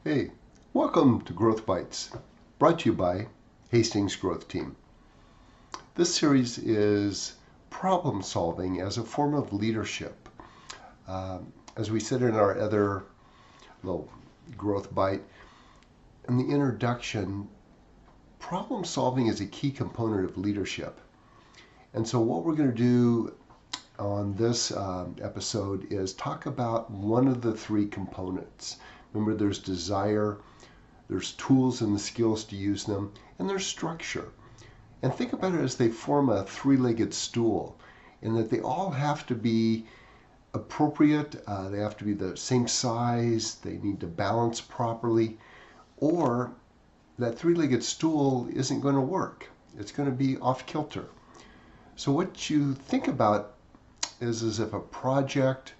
Hey, welcome to Growth Bites, brought to you by Hastings Growth Team. This series is problem solving as a form of leadership. As we said in our other little growth bite, in the introduction, problem solving is a key component of leadership. And so what we're going to do on this episode is talk about one of the three components. Remember, there's desire, there's tools and the skills to use them, and there's structure. And think about it as they form a three-legged stool, in that they all have to be appropriate, they have to be the same size, they need to balance properly, or that three-legged stool isn't going to work. It's going to be off kilter. So what you think about is as if a project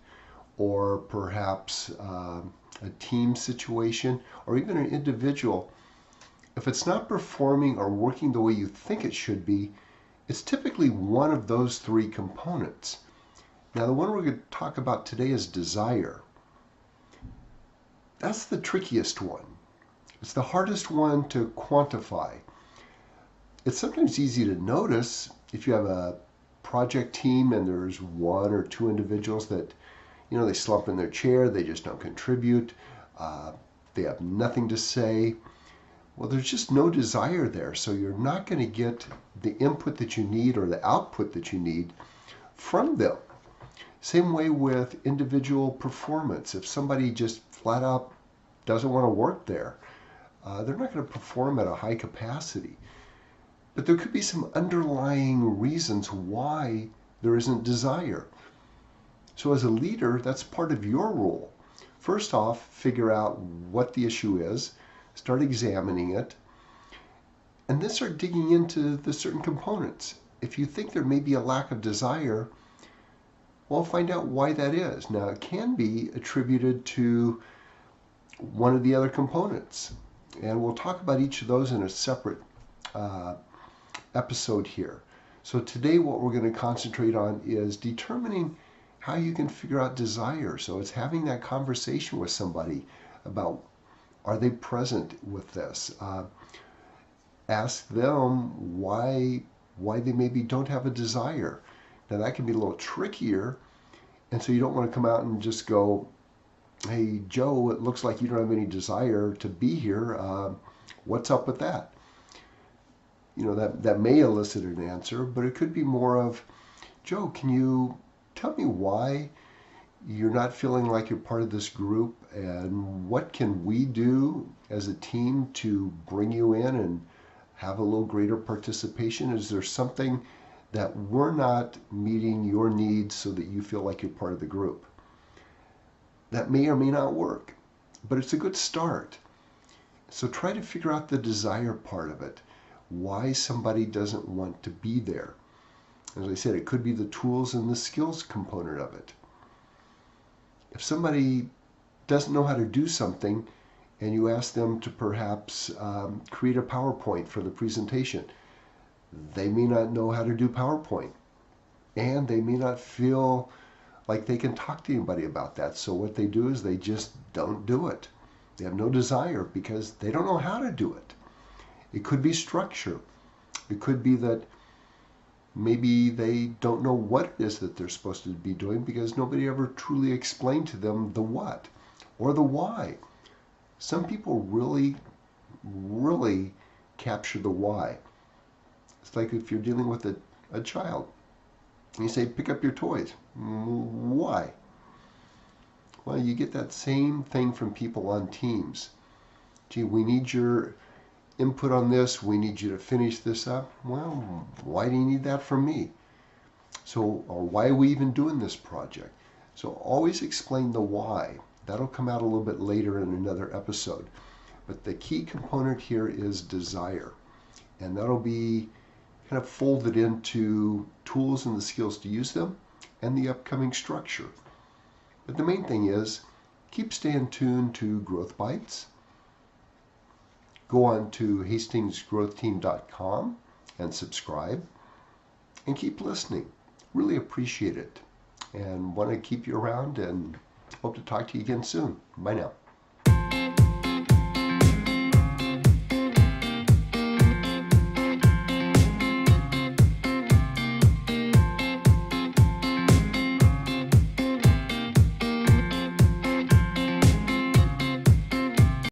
or perhaps a team situation or even an individual, if it's not performing or working the way you think it should be, it's typically one of those three components. Now, the one we're going to talk about today is desire. That's the trickiest one. It's the hardest one to quantify. It's sometimes easy to notice if you have a project team and there's one or two individuals that, they slump in their chair, they just don't contribute, they have nothing to say. Well, there's just no desire there, so you're not going to get the input that you need or the output that you need from them. Same way with individual performance. If somebody just flat out doesn't want to work there, they're not going to perform at a high capacity. But there could be some underlying reasons why there isn't desire. So as a leader, that's part of your role. First off, figure out what the issue is, start examining it, and then start digging into the certain components. If you think there may be a lack of desire, well, find out why that is. Now, it can be attributed to one of the other components, and we'll talk about each of those in a separate episode here. So today what we're going to concentrate on is determining how you can figure out desire. So it's having that conversation with somebody about, are they present with this? Ask them why they maybe don't have a desire. Now that can be a little trickier, and so you don't want to come out and just go, hey Joe, it looks like you don't have any desire to be here. What's up with that? That may elicit an answer, but it could be more of, Joe, can you tell me why you're not feeling like you're part of this group, and what can we do as a team to bring you in and have a little greater participation? Is there something that we're not meeting your needs so that you feel like you're part of the group? That may or may not work, but it's a good start. So try to figure out the desire part of it, why somebody doesn't want to be there. As I said, it could be the tools and the skills component of it. If somebody doesn't know how to do something and you ask them to perhaps create a PowerPoint for the presentation, they may not know how to do PowerPoint, and they may not feel like they can talk to anybody about that. So what they do is they just don't do it. They have no desire because they don't know how to do it. It could be structure. It could be that maybe they don't know what it is that they're supposed to be doing because nobody ever truly explained to them the what or the why. Some people really, really capture the why. It's like if you're dealing with a child and you say, pick up your toys. Why? Well, you get that same thing from people on teams. Gee, we need your input on this, we need you to finish this up. Well, why do you need that from me? So, or why are we even doing this project? So always explain the why. That'll come out a little bit later in another episode. But the key component here is desire. And that'll be kind of folded into tools and the skills to use them and the upcoming structure. But the main thing is, keep staying tuned to Growth Bites. Go on to hastingsgrowthteam.com and subscribe, and keep listening. Really appreciate it, and want to keep you around, and hope to talk to you again soon. Bye now.